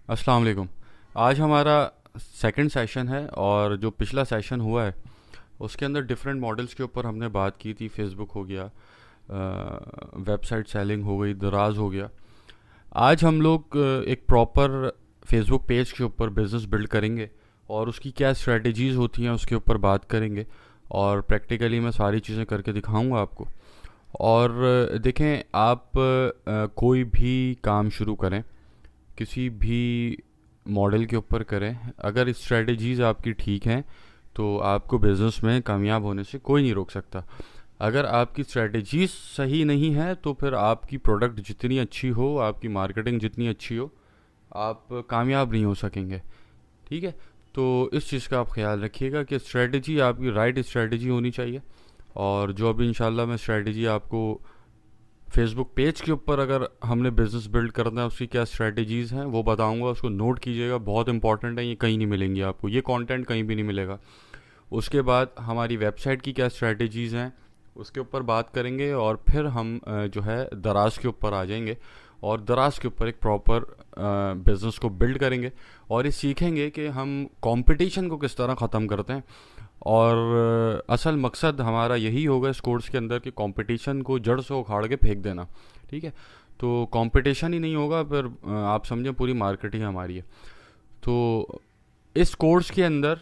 अस्सलाम वालेकुम। आज हमारा सेकंड सेशन है और जो पिछला सेशन हुआ है उसके अंदर डिफरेंट मॉडल्स के ऊपर हमने बात की थी। फेसबुक हो गया, वेबसाइट सेलिंग हो गई, दराज हो गया। आज हम लोग एक प्रॉपर फेसबुक पेज के ऊपर बिज़नेस बिल्ड करेंगे और उसकी क्या स्ट्रेटजीज़ होती हैं उसके ऊपर बात करेंगे और प्रैक्टिकली मैं सारी चीज़ें करके दिखाऊंगा आपको। और देखें, आप कोई भी काम शुरू करें, किसी भी मॉडल के ऊपर करें, अगर स्ट्रेटजीज़ आपकी ठीक हैं तो आपको बिज़नेस में कामयाब होने से कोई नहीं रोक सकता। अगर आपकी स्ट्रेटजीज सही नहीं है तो फिर आपकी प्रोडक्ट जितनी अच्छी हो, आपकी मार्केटिंग जितनी अच्छी हो, आप कामयाब नहीं हो सकेंगे। ठीक है, तो इस चीज़ का आप ख्याल रखिएगा कि स्ट्रेटजी आपकी राइट स्ट्रेटजी होनी चाहिए। और जो अभी इंशाल्लाह मैं स्ट्रेटजी आपको फेसबुक पेज के ऊपर अगर हमने बिज़नेस बिल्ड करना है उसकी क्या स्ट्रेटजीज़ हैं वो बताऊंगा, उसको नोट कीजिएगा, बहुत इंपॉर्टेंट है। ये कहीं नहीं मिलेंगी आपको, ये कंटेंट कहीं भी नहीं मिलेगा। उसके बाद हमारी वेबसाइट की क्या स्ट्रेटजीज़ हैं उसके ऊपर बात करेंगे और फिर हम जो है दराज के ऊपर आ जाएंगे और दराज के ऊपर एक प्रॉपर बिज़नेस को बिल्ड करेंगे और ये सीखेंगे कि हम कंपटीशन को किस तरह ख़त्म करते हैं। और असल मकसद हमारा यही होगा इस कोर्स के अंदर कि कंपटीशन को जड़ से उखाड़ के फेंक देना। ठीक है, तो कंपटीशन ही नहीं होगा फिर आप समझें पूरी मार्केट ही हमारी है। तो इस कोर्स के अंदर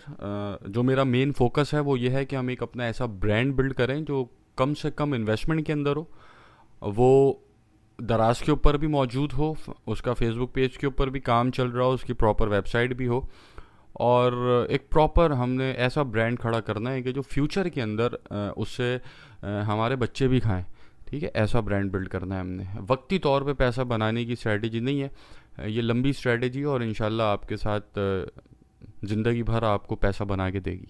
जो मेरा मेन फोकस है वो ये है कि हम एक अपना ऐसा ब्रांड बिल्ड करें जो कम से कम इन्वेस्टमेंट के अंदर हो, वो दराज के ऊपर भी मौजूद हो, उसका फेसबुक पेज के ऊपर भी काम चल रहा हो, उसकी प्रॉपर वेबसाइट भी हो, और एक प्रॉपर हमने ऐसा ब्रांड खड़ा करना है कि जो फ्यूचर के अंदर उससे हमारे बच्चे भी खाएं। ठीक है, ऐसा ब्रांड बिल्ड करना है हमने। वक्ती तौर पे पैसा बनाने की स्ट्रेटजी नहीं है, ये लंबी स्ट्रेटजी है और इंशाल्लाह आपके साथ ज़िंदगी भर आपको पैसा बना के देगी।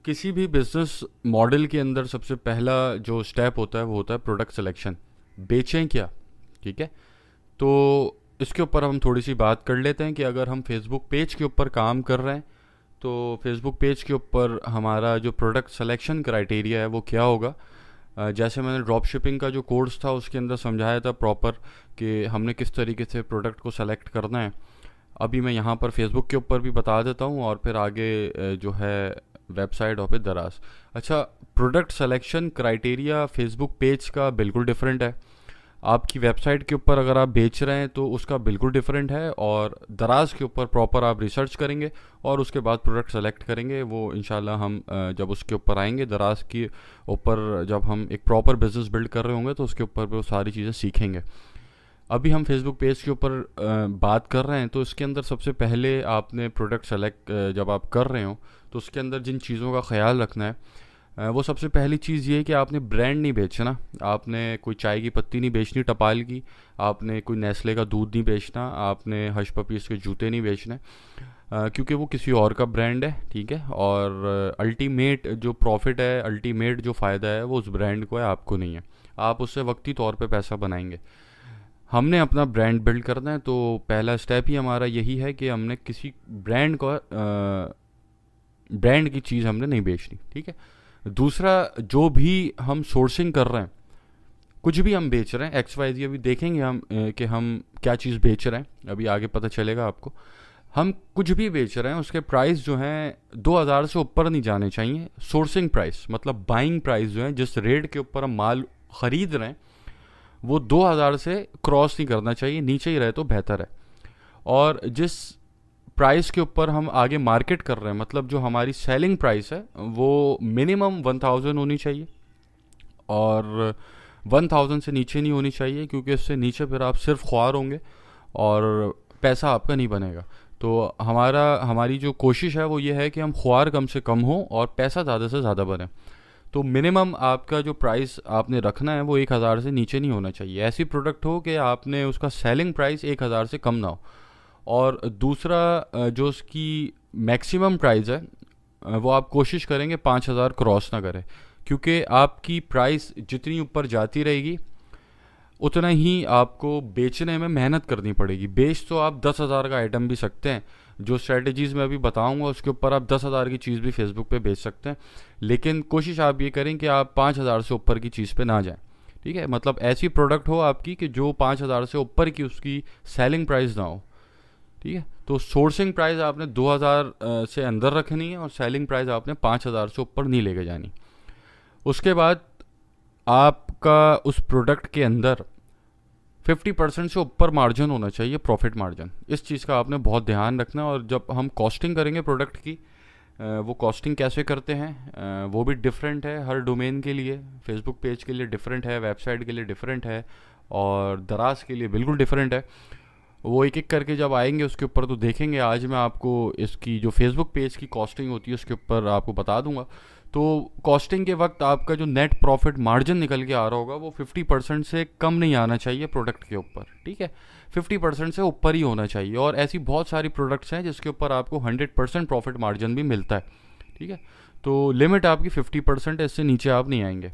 किसी भी बिजनेस मॉडल के अंदर सबसे पहला जो स्टेप होता है वो होता है प्रोडक्ट सिलेक्शन। बेचें क्या? ठीक है, तो इसके ऊपर हम थोड़ी सी बात कर लेते हैं कि अगर हम फेसबुक पेज के ऊपर काम कर रहे हैं तो फेसबुक पेज के ऊपर हमारा जो प्रोडक्ट सिलेक्शन क्राइटेरिया है वो क्या होगा। जैसे मैंने ड्रॉप शिपिंग का जो कोर्स था उसके अंदर समझाया था प्रॉपर कि हमने किस तरीके से प्रोडक्ट को सेलेक्ट करना है। अभी मैं यहाँ पर फेसबुक के ऊपर भी बता देता हूँ और फिर आगे जो है वेबसाइट और फिर दराज। अच्छा, product selection criteria Facebook page का बिल्कुल डिफरेंट है। आपकी वेबसाइट के ऊपर अगर आप बेच रहे हैं तो उसका बिल्कुल डिफरेंट है, और दराज के ऊपर प्रॉपर आप रिसर्च करेंगे और उसके बाद प्रोडक्ट सेलेक्ट करेंगे। वो इंशाल्लाह हम जब उसके ऊपर आएंगे दराज के ऊपर, जब हम एक प्रॉपर बिजनेस बिल्ड कर रहे होंगे तो उसके ऊपर वो सारी चीज़ें सीखेंगे। अभी हम फेसबुक पेज के ऊपर बात कर रहे हैं तो इसके अंदर सबसे पहले आपने प्रोडक्ट सेलेक्ट जब आप कर रहे हो तो उसके अंदर जिन चीज़ों का ख्याल रखना है वो सबसे पहली चीज़ ये है कि आपने ब्रांड नहीं बेचना। आपने कोई चाय की पत्ती नहीं बेचनी टपाल की, आपने कोई नेस्ले का दूध नहीं बेचना, आपने हश पपीस के जूते नहीं बेचने, क्योंकि वो किसी और का ब्रांड है। ठीक है, और अल्टीमेट जो प्रॉफिट है, अल्टीमेट जो फ़ायदा है वो उस ब्रांड को है, आपको नहीं है। आप उससे वक्ती तौर पे पैसा बनाएंगे। हमने अपना ब्रांड बिल्ड करना है तो पहला स्टेप ही हमारा यही है कि हमने किसी ब्रांड को ब्रांड की चीज़ हमने नहीं बेचनी। ठीक है, दूसरा, जो भी हम सोर्सिंग कर रहे हैं, कुछ भी हम बेच रहे हैं एक्स वाई जी, अभी देखेंगे हम कि हम क्या चीज़ बेच रहे हैं, अभी आगे पता चलेगा आपको। हम कुछ भी बेच रहे हैं उसके प्राइस जो हैं 2000 से ऊपर नहीं जाने चाहिए। सोर्सिंग प्राइस मतलब बाइंग प्राइस जो है, जिस रेट के ऊपर हम माल ख़रीद रहे हैं वो 2000 से क्रॉस नहीं करना चाहिए, नीचे ही रहे तो बेहतर है। और जिस प्राइस के ऊपर हम आगे मार्केट कर रहे हैं, मतलब जो हमारी सेलिंग प्राइस है वो मिनिमम 1000 होनी चाहिए और 1000 से नीचे नहीं होनी चाहिए, क्योंकि इससे नीचे फिर आप सिर्फ ख्वार होंगे और पैसा आपका नहीं बनेगा। तो हमारी जो कोशिश है वो ये है कि हम ख्वार कम से कम हो और पैसा ज़्यादा से ज़्यादा बने। तो मिनिमम आपका जो प्राइस आपने रखना है वो 1000 से नीचे नहीं होना चाहिए। ऐसी प्रोडक्ट हो कि आपने उसका सेलिंग प्राइस 1000 से कम ना हो। और दूसरा, जो उसकी मैक्सिमम प्राइस है वो आप कोशिश करेंगे 5000 क्रॉस ना करें, क्योंकि आपकी प्राइस जितनी ऊपर जाती रहेगी उतना ही आपको बेचने में मेहनत करनी पड़ेगी। बेच तो आप 10,000 का आइटम भी सकते हैं, जो स्ट्रेटजीज़ मैं अभी बताऊंगा उसके ऊपर आप 10,000 की चीज़ भी फेसबुक पे बेच सकते हैं, लेकिन कोशिश आप ये करें कि आप 5,000 से ऊपर की चीज़ पे ना जाएं। ठीक है, मतलब ऐसी प्रोडक्ट हो आपकी कि जो 5,000 से ऊपर की उसकी सेलिंग प्राइस ना हो। ठीक है, तो सोर्सिंग प्राइस आपने 2,000 से अंदर रखनी है और सेलिंग प्राइस आपने 5,000 से ऊपर नहीं लेके जानी। उसके बाद आपका उस प्रोडक्ट के अंदर 50% से ऊपर मार्जिन होना चाहिए, प्रॉफिट मार्जिन। इस चीज़ का आपने बहुत ध्यान रखना है। और जब हम कॉस्टिंग करेंगे प्रोडक्ट की, वो कॉस्टिंग कैसे करते हैं वो भी डिफरेंट है हर डोमेन के लिए। फेसबुक पेज के लिए डिफरेंट है, वेबसाइट के लिए डिफरेंट है, और दराज के लिए बिल्कुल डिफरेंट है। वो एक एक करके जब आएंगे उसके ऊपर तो देखेंगे। आज मैं आपको इसकी जो फेसबुक पेज की कॉस्टिंग होती है उसके ऊपर आपको बता दूंगा। तो कॉस्टिंग के वक्त आपका जो नेट प्रॉफिट मार्जिन निकल के आ रहा होगा वो 50% से कम नहीं आना चाहिए प्रोडक्ट के ऊपर। ठीक है, 50% से ऊपर ही होना चाहिए। और ऐसी बहुत सारी प्रोडक्ट्स हैं जिसके ऊपर आपको 100% प्रॉफिट मार्जिन भी मिलता है। ठीक है, तो लिमिट आपकी 50% है, इससे नीचे आप नहीं आएंगे।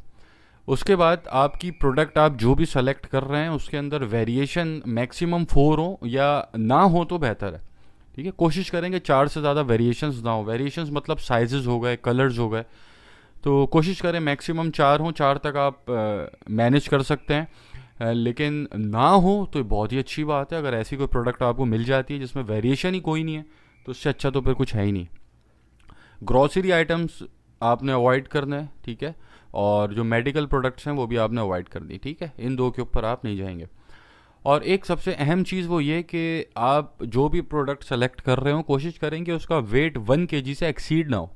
उसके बाद आपकी प्रोडक्ट आप जो भी सेलेक्ट कर रहे हैं उसके अंदर वेरिएशन मैक्सिमम 4 हो या ना हो तो बेहतर है। ठीक है, कोशिश करेंगे 4 से ज़्यादा वेरिएशंस ना हो। वेरिएशंस मतलब साइजेस हो गए, कलर्स हो गए, तो कोशिश करें मैक्सिमम 4 हो। 4 तक आप मैनेज कर सकते हैं, लेकिन ना हो तो बहुत ही अच्छी बात है। अगर ऐसी कोई प्रोडक्ट आपको मिल जाती है जिसमें वेरिएशन ही कोई नहीं है तो उससे अच्छा तो फिर कुछ है ही नहीं। ग्रॉसरी आइटम्स आपने अवॉइड करना है। ठीक है, और जो मेडिकल प्रोडक्ट्स हैं वो भी आपने अवॉइड करनी। ठीक है, इन दो के ऊपर आप नहीं जाएंगे। और एक सबसे अहम चीज़ वो ये कि आप जो भी प्रोडक्ट सेलेक्ट कर रहे हो कोशिश करेंगे उसका वेट 1 kg से एक्सीड ना हो,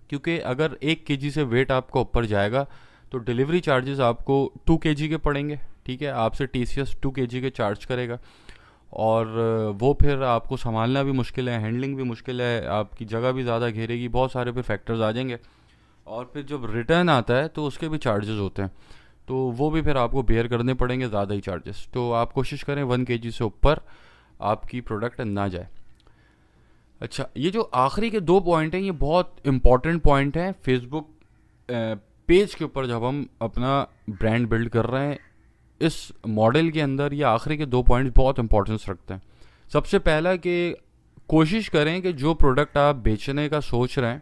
क्योंकि अगर 1 kg से वेट आपका ऊपर जाएगा तो डिलीवरी चार्जेस आपको 2 kg के पड़ेंगे। ठीक है, आपसे TCS 2 kg के चार्ज करेगा, और वो फिर आपको संभालना भी मुश्किल है, हैंडलिंग भी मुश्किल है, आपकी जगह भी ज़्यादा घेरेगी, बहुत सारे फिर फैक्टर्स आ जाएंगे। और फिर जब रिटर्न आता है तो उसके भी चार्जेस होते हैं, तो वो भी फिर आपको बेयर करने पड़ेंगे ज़्यादा ही चार्जेस। तो आप कोशिश करें 1 kg से ऊपर आपकी प्रोडक्ट ना जाए। अच्छा, ये जो आखिरी के 2 पॉइंट हैं ये बहुत इंपॉर्टेंट पॉइंट हैं फेसबुक पेज के ऊपर जब हम अपना ब्रांड बिल्ड कर रहे हैं। इस मॉडल के अंदर ये आखिरी के 2 पॉइंट्स बहुत इंपॉर्टेंस रखते हैं। सबसे पहला कि कोशिश करें कि जो प्रोडक्ट आप बेचने का सोच रहे हैं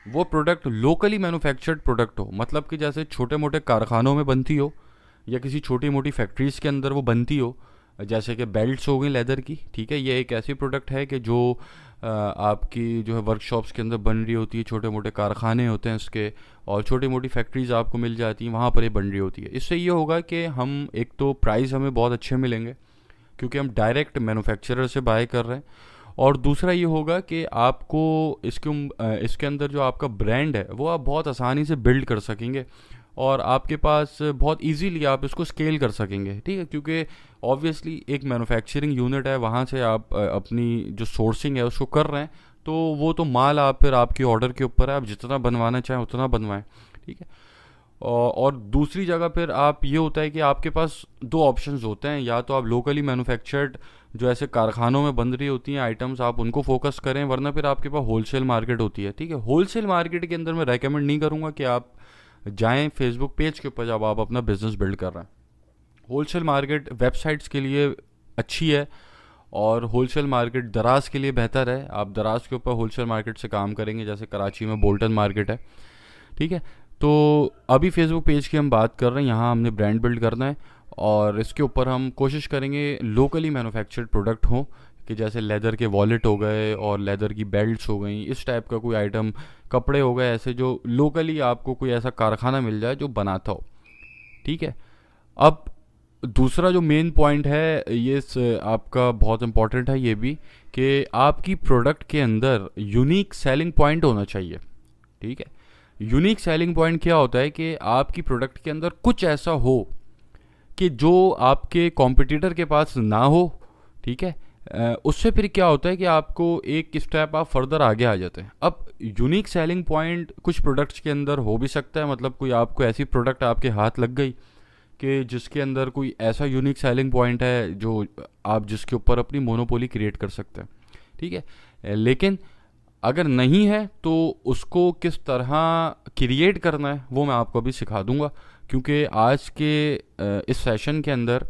वो प्रोडक्ट लोकली मैन्युफैक्चर्ड प्रोडक्ट हो, मतलब कि जैसे छोटे मोटे कारखानों में बनती हो या किसी छोटी मोटी फैक्ट्रीज़ के अंदर वो बनती हो। जैसे कि बेल्ट्स हो गई लेदर की। ठीक है, ये एक ऐसी प्रोडक्ट है कि जो आपकी जो है वर्कशॉप्स के अंदर बन रही होती है, छोटे मोटे कारखाने होते हैं इसके, और छोटी मोटी फैक्ट्रीज़ आपको मिल जाती हैं, वहाँ पर ये बन रही होती है। इससे ये होगा कि हम एक तो प्राइस हमें बहुत अच्छे मिलेंगे क्योंकि हम डायरेक्ट मैन्युफैक्चरर से बाय कर रहे हैं, और दूसरा ये होगा कि आपको इसके अंदर जो आपका ब्रांड है वो आप बहुत आसानी से बिल्ड कर सकेंगे, और आपके पास बहुत इजीली आप इसको स्केल कर सकेंगे। ठीक है, क्योंकि ऑब्वियसली एक मैन्युफैक्चरिंग यूनिट है, वहाँ से आप अपनी जो सोर्सिंग है उसको कर रहे हैं, तो वो तो माल आप फिर आपके ऑर्डर के ऊपर है, आप जितना बनवाना चाहें उतना बनवाएं। ठीक है, और दूसरी जगह फिर आप ये होता है कि आपके पास 2 ऑप्शंस होते हैं। या तो आप लोकली मैन्युफैक्चर्ड जो ऐसे कारखानों में बन रही होती हैं आइटम्स आप उनको फोकस करें, वरना फिर आपके पास होलसेल मार्केट होती है। ठीक है, होलसेल मार्केट के अंदर मैं रेकमेंड नहीं करूँगा कि आप जाएं फेसबुक पेज के ऊपर जब आप अपना बिजनेस बिल्ड कर रहे हैं। होलसेल मार्केट वेबसाइट्स के लिए अच्छी है, और होलसेल मार्केट दराज के लिए बेहतर है। आप दराज के ऊपर होलसेल मार्केट से काम करेंगे, जैसे कराची में बोल्टन मार्केट है। ठीक है, तो अभी फेसबुक पेज की हम बात कर रहे हैं, यहाँ हमने ब्रांड बिल्ड करना है, और इसके ऊपर हम कोशिश करेंगे लोकली मैन्युफैक्चर्ड प्रोडक्ट हो, कि जैसे लेदर के वॉलेट हो गए और लेदर की बेल्ट्स हो गई, इस टाइप का कोई आइटम, कपड़े हो गए, ऐसे जो लोकली आपको कोई ऐसा कारखाना मिल जाए जो बनाता हो। ठीक है, अब दूसरा जो मेन पॉइंट है ये आपका बहुत इंपॉर्टेंट है ये भी, कि आपकी प्रोडक्ट के अंदर यूनिक सेलिंग पॉइंट होना चाहिए। ठीक है, यूनिक सेलिंग पॉइंट क्या होता है कि आपकी प्रोडक्ट के अंदर कुछ ऐसा हो कि जो आपके कॉम्पिटिटर के पास ना हो। ठीक है, उससे फिर क्या होता है कि आपको एक स्टेप आप फर्दर आगे आ जाते हैं। अब यूनिक सेलिंग पॉइंट कुछ प्रोडक्ट्स के अंदर हो भी सकता है, मतलब कोई आपको ऐसी प्रोडक्ट आपके हाथ लग गई कि जिसके अंदर कोई ऐसा यूनिक सेलिंग पॉइंट है जो आप जिसके ऊपर अपनी मोनोपोली क्रिएट कर सकते हैं। ठीक है, लेकिन अगर नहीं है तो उसको किस तरह क्रिएट करना है वो मैं आपको अभी सिखा दूंगा, क्योंकि आज के इस सेशन के अंदर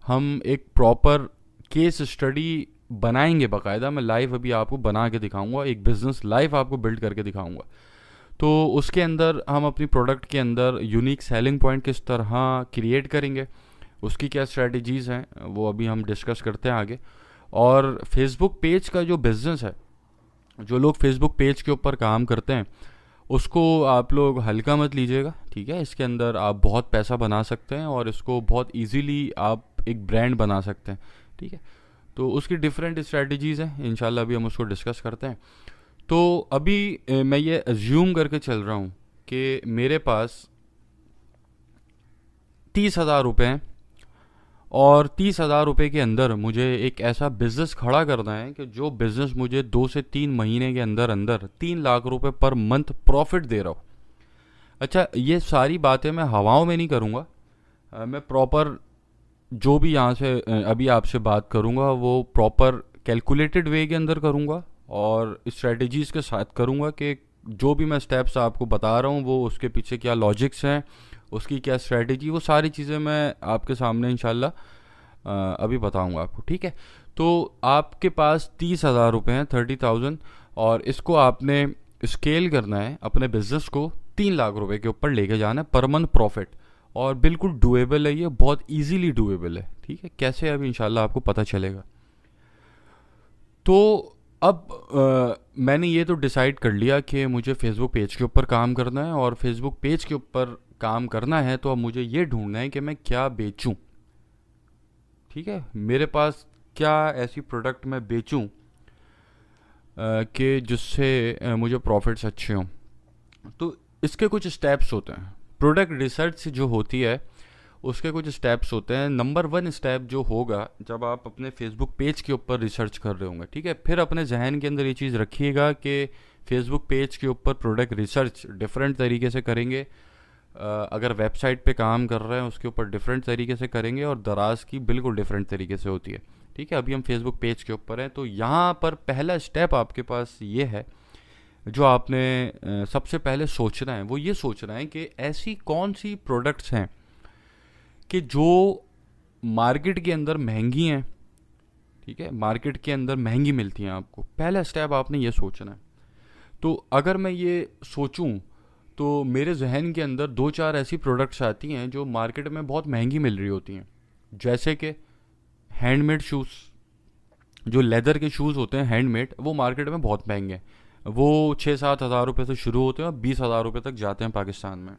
हम एक प्रॉपर केस स्टडी बनाएंगे बाकायदा। मैं लाइव अभी आपको बना के दिखाऊंगा, एक बिज़नेस लाइव आपको बिल्ड करके दिखाऊंगा। तो उसके अंदर हम अपनी प्रोडक्ट के अंदर यूनिक सेलिंग पॉइंट किस तरह क्रिएट करेंगे, उसकी क्या स्ट्रेटजीज़ हैं वो अभी हम डिस्कस करते हैं आगे। और फेसबुक पेज का जो बिज़नेस है, जो लोग फेसबुक पेज के ऊपर काम करते हैं उसको आप लोग हल्का मत लीजिएगा, ठीक है। इसके अंदर आप बहुत पैसा बना सकते हैं और इसको बहुत इजीली आप एक ब्रांड बना सकते हैं, ठीक है। तो उसकी डिफरेंट स्ट्रेटजीज़ हैं, इंशाल्लाह अभी हम उसको डिस्कस करते हैं। तो अभी मैं ये अज्यूम करके चल रहा हूँ कि मेरे पास 30,000 रुपये हैं और 30,000 रुपये के अंदर मुझे एक ऐसा बिज़नेस खड़ा करना है कि जो बिज़नेस मुझे 2 से 3 महीने के अंदर अंदर 3 लाख रुपए पर मंथ प्रॉफिट दे रहा हो। अच्छा, ये सारी बातें मैं हवाओं में नहीं करूँगा, मैं प्रॉपर जो भी यहाँ से अभी आपसे बात करूँगा वो प्रॉपर कैलकुलेटेड वे के अंदर करूँगा और स्ट्रेटजीज़ के साथ करूँगा कि जो भी मैं स्टेप्स आपको बता रहा हूँ वो उसके पीछे क्या लॉजिक्स हैं, उसकी क्या स्ट्रेटजी, वो सारी चीज़ें मैं आपके सामने इंशाल्लाह अभी बताऊँगा आपको, ठीक है। तो आपके पास 30,000 रुपये हैं, 30,000, और इसको आपने स्केल करना है, अपने बिजनेस को 3 लाख रुपए के ऊपर लेके जाना है पर मंथ प्रॉफिट। और बिल्कुल डुएबल है, ये बहुत इजीली डुएबल है, ठीक है। कैसे अभी इंशाल्लाह आपको पता चलेगा। तो अब मैंने ये तो डिसाइड कर लिया कि मुझे फेसबुक पेज के ऊपर काम करना है और फेसबुक पेज के ऊपर काम करना है तो अब मुझे ये ढूंढना है कि मैं क्या बेचूं, ठीक है। मेरे पास क्या ऐसी प्रोडक्ट मैं बेचूं कि जिससे मुझे प्रॉफिट्स अच्छे हों। तो इसके कुछ स्टेप्स होते हैं, प्रोडक्ट रिसर्च जो होती है उसके कुछ स्टेप्स होते हैं। नंबर 1 स्टेप जो होगा जब आप अपने फेसबुक पेज के ऊपर रिसर्च कर रहे होंगे, ठीक है, फिर अपने जहन के अंदर ये चीज़ रखिएगा कि फेसबुक पेज के ऊपर प्रोडक्ट रिसर्च डिफरेंट तरीके से करेंगे, अगर वेबसाइट पे काम कर रहे हैं उसके ऊपर डिफरेंट तरीके से करेंगे और दराज की बिल्कुल डिफरेंट तरीके से होती है, ठीक है। अभी हम फेसबुक पेज के ऊपर हैं तो यहाँ पर पहला स्टेप आपके पास ये है, जो आपने सबसे पहले सोचना है वो ये सोचना है कि ऐसी कौन सी प्रोडक्ट्स हैं कि जो मार्केट के अंदर महंगी हैं, ठीक है, मार्केट के अंदर महंगी मिलती हैं आपको। पहला स्टेप आपने ये सोचना है। तो अगर मैं ये सोचूं तो मेरे जहन के अंदर 2-4 ऐसी प्रोडक्ट्स आती हैं जो मार्केट में बहुत महंगी मिल रही होती हैं, जैसे कि हैंडमेड शूज़, जो लेदर के शूज़ होते हैं हैंडमेड, वो मार्केट में बहुत महंगे हैं। वो 6-7 हज़ार रुपये से शुरू होते हैं और 20,000 रुपये तक जाते हैं पाकिस्तान में।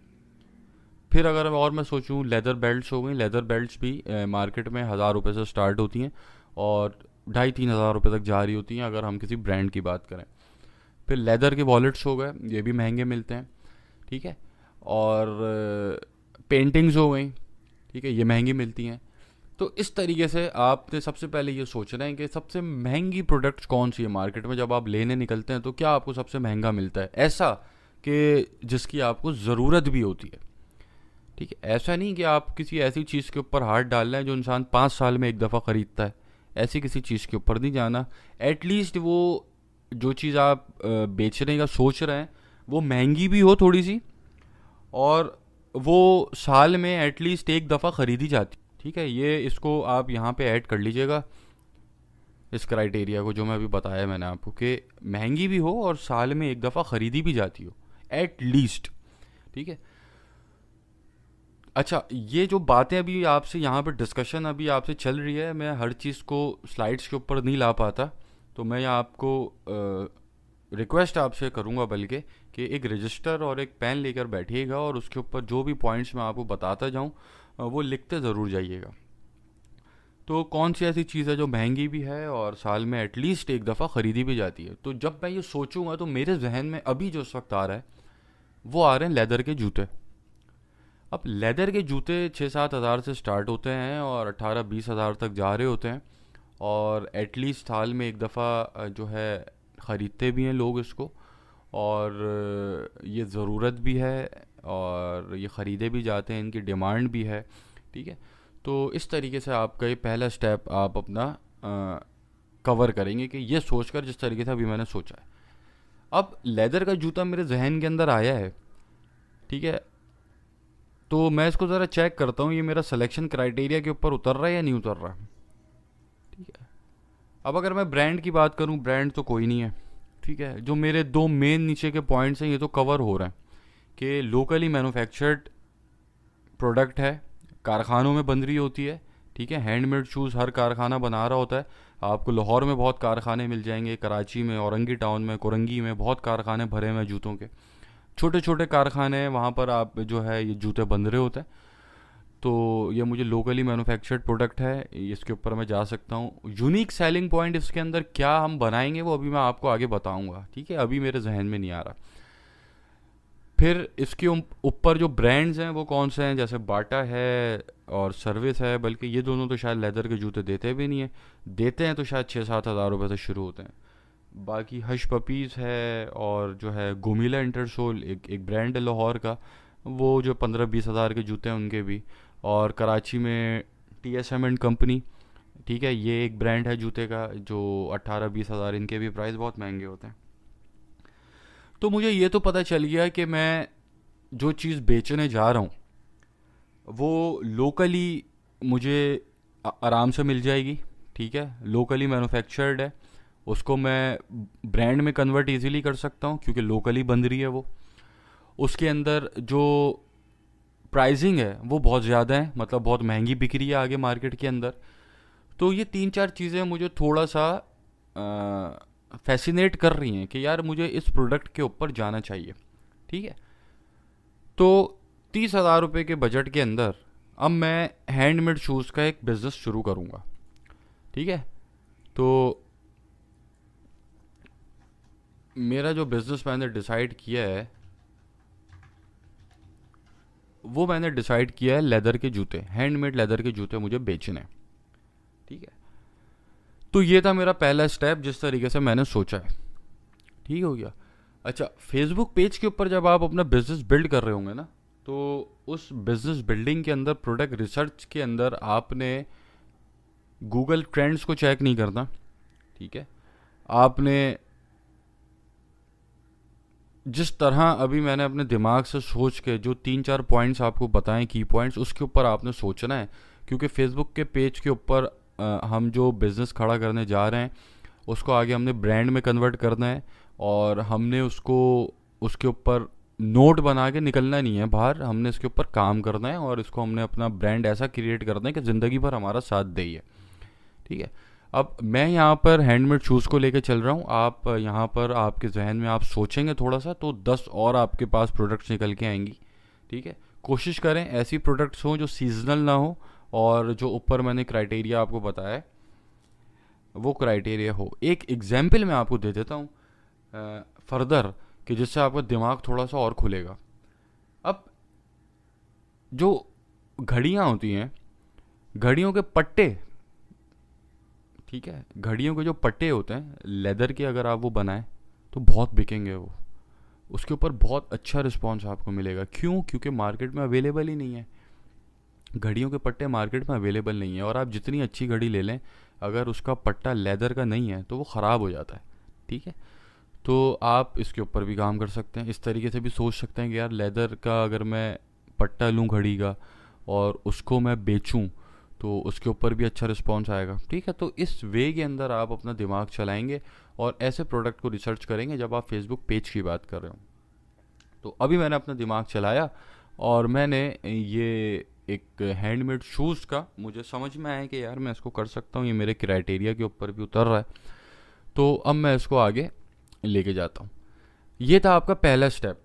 फिर अगर और मैं सोचूं, लेदर बेल्ट्स हो गई, लेदर बेल्ट्स भी मार्केट में 1,000 रुपये से स्टार्ट होती हैं और 2,500-3 हज़ार रुपये तक जा रही होती हैं अगर हम किसी ब्रांड की बात करें। फिर लेदर के वॉलेट्स हो गए, ये भी महंगे मिलते हैं, ठीक है। और पेंटिंग्स हो गई, ठीक है, ये महंगी मिलती हैं। तो इस तरीके से आपने सबसे पहले ये सोचना है कि सबसे महंगी प्रोडक्ट्स कौन सी है मार्केट में। जब आप लेने निकलते हैं तो क्या आपको सबसे महंगा मिलता है, ऐसा कि जिसकी आपको ज़रूरत भी होती है, ठीक है। ऐसा नहीं कि आप किसी ऐसी चीज़ के ऊपर हाथ डाल रहे हैं जो इंसान 5 साल में एक दफ़ा ख़रीदता है, ऐसी किसी चीज़ के ऊपर नहीं जाना। एटलीस्ट वो जो चीज़ आप बेचने का सोच रहे हैं वो महंगी भी हो थोड़ी सी और वो साल में एटलीस्ट एक दफ़ा ख़रीदी जाती, ठीक है। ये इसको आप यहाँ पे ऐड कर लीजिएगा, इस क्राइटेरिया को जो मैं अभी बताया मैंने आपको, कि महंगी भी हो और साल में एक दफ़ा ख़रीदी भी जाती हो एट लीस्ट, ठीक है। अच्छा, ये जो बातें अभी आपसे यहाँ पे डिस्कशन अभी आपसे चल रही है, मैं हर चीज़ को स्लाइड्स के ऊपर नहीं ला पाता, तो मैं यहाँ आपको रिक्वेस्ट आपसे करूँगा बल्कि कि एक रजिस्टर और एक पेन लेकर बैठिएगा और उसके ऊपर जो भी पॉइंट्स मैं आपको बताता जाऊँ वो लिखते ज़रूर जाइएगा। तो कौन सी ऐसी चीज़ है जो महंगी भी है और साल में एटलीस्ट एक दफ़ा ख़रीदी भी जाती है। तो जब मैं ये सोचूंगा तो मेरे जहन में अभी जो इस वक्त आ रहा है वो आ रहे हैं लेदर के जूते। अब लेदर के जूते 6-7 हज़ार से स्टार्ट होते हैं और 18-20 हज़ार तक जा रहे होते हैं और एटलीस्ट साल में एक दफ़ा जो है ख़रीदते भी हैं लोग इसको, और ये ज़रूरत भी है और ये ख़रीदे भी जाते हैं, इनकी डिमांड भी है, ठीक है। तो इस तरीके से आपका ये पहला स्टेप आप अपना कवर करेंगे कि ये सोचकर जिस तरीके से अभी मैंने सोचा है। अब लेदर का जूता मेरे जहन के अंदर आया है, ठीक है, तो मैं इसको ज़रा चेक करता हूँ ये मेरा सिलेक्शन क्राइटेरिया के ऊपर उतर रहा है या नहीं उतर रहा, ठीक है। अब अगर मैं ब्रांड की बात करूँ, ब्रांड तो कोई नहीं है, ठीक है, जो मेरे दो मेन नीचे के पॉइंट्स हैं ये तो कवर हो रहे हैं कि लोकली मैन्युफैक्चर्ड प्रोडक्ट है, कारखानों में बन रही होती है। ठीक है, हैंडमेड शूज़ हर कारखाना बना रहा होता है। आपको लाहौर में बहुत कारखाने मिल जाएंगे, कराची में, औरंगी टाउन में, कोरंगी में बहुत कारखाने भरे हुए हैं जूतों के, छोटे छोटे कारखाने हैं, वहाँ पर आप जो है ये जूते बन रहे होते हैं। तो ये मुझे लोकली मैन्युफैक्चर्ड प्रोडक्ट है, इसके ऊपर मैं जा सकता हूँ। यूनिक सेलिंग पॉइंट इसके अंदर क्या हम बनाएंगे वो अभी मैं आपको आगे बताऊंगा, ठीक है, अभी मेरे जहन में नहीं आ रहा। फिर इसके ऊपर जो ब्रांड्स हैं वो कौन से हैं, जैसे बाटा है और सर्विस है, बल्कि ये दोनों तो शायद लेदर के जूते देते भी नहीं है, देते हैं तो शायद 6-7 हज़ार रुपये से शुरू होते हैं। बाकी हश पपीज़ है, और जो है गोमिला इंटरसोल एक ब्रांड है लाहौर का, वो जो 15-20 हज़ार के जूते हैं उनके भी। और कराची में TSM एंड कंपनी, ठीक है, ये एक ब्रांड है जूते का जो 18-20 हज़ार, इनके भी प्राइस बहुत महंगे होते हैं। तो मुझे ये तो पता चल गया कि मैं जो चीज़ बेचने जा रहा हूँ वो लोकली मुझे आराम से मिल जाएगी। ठीक है, लोकली मैन्युफैक्चर्ड है, उसको मैं ब्रांड में कन्वर्ट इजीली कर सकता हूँ क्योंकि लोकली बन रही है वो। उसके अंदर जो प्राइसिंग है वो बहुत ज़्यादा है, मतलब बहुत महंगी बिक रही है आगे मार्केट के अंदर। तो ये 3-4 चीज़ें मुझे थोड़ा सा फैसिनेट कर रही हैं कि यार मुझे इस प्रोडक्ट के ऊपर जाना चाहिए। ठीक है, तो 30,000 रुपये के बजट के अंदर अब मैं हैंडमेड शूज़ का एक बिज़नेस शुरू करूँगा। ठीक है, तो मेरा जो बिज़नेस मैंने डिसाइड किया है वो मैंने डिसाइड किया है लेदर के जूते, हैंडमेड लेदर के जूते मुझे बेचने हैं। ठीक है, तो ये था मेरा पहला स्टेप जिस तरीके से मैंने सोचा है। ठीक हो गया। अच्छा, फेसबुक पेज के ऊपर जब आप अपना बिजनेस बिल्ड कर रहे होंगे ना, तो उस बिजनेस बिल्डिंग के अंदर, प्रोडक्ट रिसर्च के अंदर आपने गूगल ट्रेंड्स को चेक नहीं करना। ठीक है, आपने जिस तरह अभी मैंने अपने दिमाग से सोच के जो 3-4 पॉइंट्स आपको बताएं, की पॉइंट्स, उसके ऊपर आपने सोचना है। क्योंकि फेसबुक के पेज के ऊपर हम जो बिज़नेस खड़ा करने जा रहे हैं उसको आगे हमने ब्रांड में कन्वर्ट करना है, और हमने उसको उसके ऊपर नोट बना के निकलना नहीं है बाहर, हमने इसके ऊपर काम करना है और इसको हमने अपना ब्रांड ऐसा क्रिएट करना है कि ज़िंदगी भर हमारा साथ दे ही है। ठीक है, अब मैं यहाँ पर हैंडमेड शूज़ को लेकर चल रहा हूँ। आप यहाँ पर आपके जहन में आप सोचेंगे थोड़ा सा तो 10 और आपके पास प्रोडक्ट्स निकल के आएंगी। ठीक है, कोशिश करें ऐसी प्रोडक्ट्स हों जो सीजनल ना हो, और जो ऊपर मैंने क्राइटेरिया आपको बताया है वो क्राइटेरिया हो। एक एग्जाम्पल मैं आपको दे देता हूँ फर्दर, कि जिससे आपका दिमाग थोड़ा सा और खुलेगा। अब जो घड़ियाँ होती हैं, घड़ियों के पट्टे, ठीक है, घड़ियों के जो पट्टे होते हैं लेदर के, अगर आप वो बनाएं तो बहुत बिकेंगे वो, उसके ऊपर बहुत अच्छा रिस्पांस आपको मिलेगा। क्यों? क्योंकि मार्केट में अवेलेबल ही नहीं है, घड़ियों के पट्टे मार्केट में अवेलेबल नहीं है। और आप जितनी अच्छी घड़ी ले लें, अगर उसका पट्टा लेदर का नहीं है तो वो ख़राब हो जाता है। ठीक है, तो आप इसके ऊपर भी काम कर सकते हैं, इस तरीके से भी सोच सकते हैं कि यार लेदर का अगर मैं पट्टा लूँ घड़ी का और उसको मैं बेचूँ तो उसके ऊपर भी अच्छा रिस्पांस आएगा। ठीक है, तो इस वे के अंदर आप अपना दिमाग चलाएंगे और ऐसे प्रोडक्ट को रिसर्च करेंगे जब आप फेसबुक पेज की बात कर रहे हो। तो अभी मैंने अपना दिमाग चलाया और मैंने ये एक हैंडमेड शूज़ का मुझे समझ में आया कि यार मैं इसको कर सकता हूँ, ये मेरे क्राइटेरिया के ऊपर भी उतर रहा है, तो अब मैं इसको आगे लेके जाता हूँ। ये था आपका पहला स्टेप।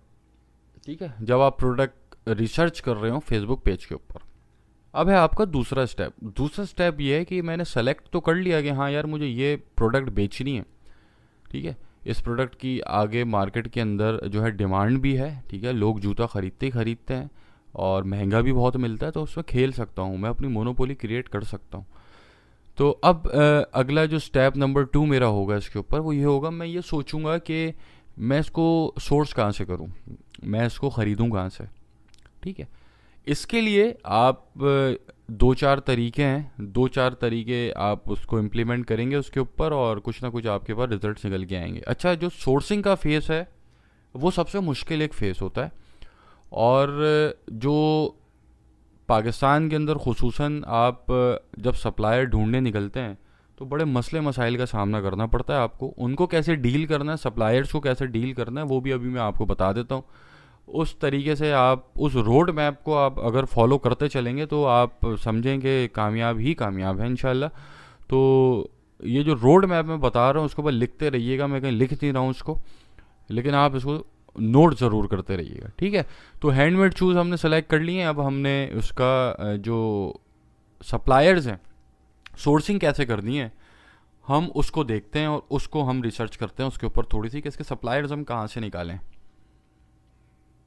ठीक है, जब आप प्रोडक्ट रिसर्च कर रहे हो फेसबुक पेज के ऊपर। अब है आपका दूसरा स्टेप। दूसरा स्टेप ये है कि मैंने सेलेक्ट तो कर लिया कि हाँ यार मुझे ये प्रोडक्ट बेचनी है। ठीक है, इस प्रोडक्ट की आगे मार्केट के अंदर जो है डिमांड भी है। ठीक है, लोग जूता खरीदते ही खरीदते हैं और महंगा भी बहुत मिलता है, तो उसमें खेल सकता हूँ मैं, अपनी मोनोपोली क्रिएट कर सकता हूँ। तो अब अगला जो स्टेप नंबर 2 मेरा होगा इसके ऊपर, वो ये होगा, मैं ये सोचूंगा कि मैं इसको सोर्स कहाँ से करूँ, मैं इसको ख़रीदूँ कहाँ से। ठीक है, इसके लिए आप 2-4 तरीके हैं, 2-4 तरीके आप उसको इम्प्लीमेंट करेंगे उसके ऊपर, और कुछ ना कुछ आपके पास रिजल्ट निकल के आएंगे। अच्छा, जो सोर्सिंग का फेस है वो सबसे मुश्किल एक फेस होता है, और जो पाकिस्तान के अंदर खुसूसन आप जब सप्लायर ढूंढने निकलते हैं तो बड़े मसले मसाइल का सामना करना पड़ता है आपको। उनको कैसे डील करना है, सप्लायर्स को कैसे डील करना है, वो भी अभी मैं आपको बता देता हूँ। उस तरीके से आप उस रोड मैप को आप अगर फॉलो करते चलेंगे तो आप समझेंगे कामयाब ही कामयाब है इंशाल्लाह। तो ये जो रोड मैप मैं बता रहा हूँ उसके ऊपर लिखते रहिएगा, मैं कहीं लिख नहीं रहा हूँ उसको, लेकिन आप इसको नोट ज़रूर करते रहिएगा, ठीक है। तो हैंडमेड शूज़ हमने सेलेक्ट कर लिए हैं। अब हमने उसका जो सप्लायर्स हैं, सोर्सिंग कैसे करनी है, हम उसको देखते हैं और उसको हम रिसर्च करते हैं उसके ऊपर थोड़ी सी कि इसके सप्लायर्स हम कहाँ से निकालें।